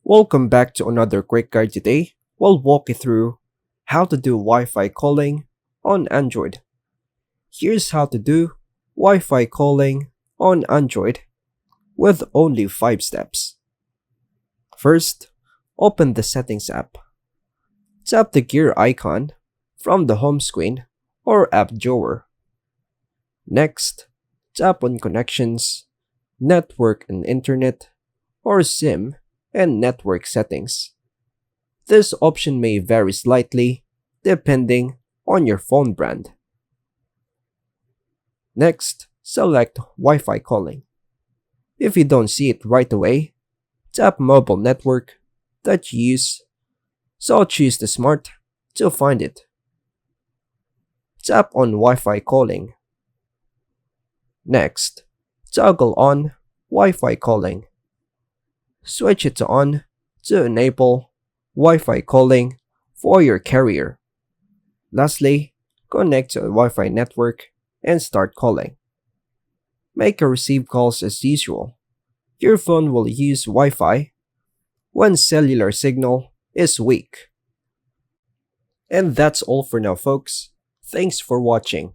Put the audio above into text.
Welcome back to another quick guide today. We'll walk you through how to do Wi-Fi calling on Android. Here's how to do Wi-Fi calling on Android with only 5 steps. First, open the Settings app. Tap the gear icon from the home screen or app drawer. Next, tap on Connections, Network and Internet, or SIM and network settings. This option may vary slightly depending on your phone brand. Next, select Wi-Fi calling. If you don't see it right away, tap mobile network that you use, so choose the Smart to find it. Tap on Wi-Fi calling. Next, toggle on Wi-Fi calling. Switch it to on to enable Wi-Fi calling for your carrier. Lastly, connect to a Wi-Fi network and start calling. Make or receive calls as usual. Your phone will use Wi-Fi when cellular signal is weak. And that's all for now, folks. Thanks for watching.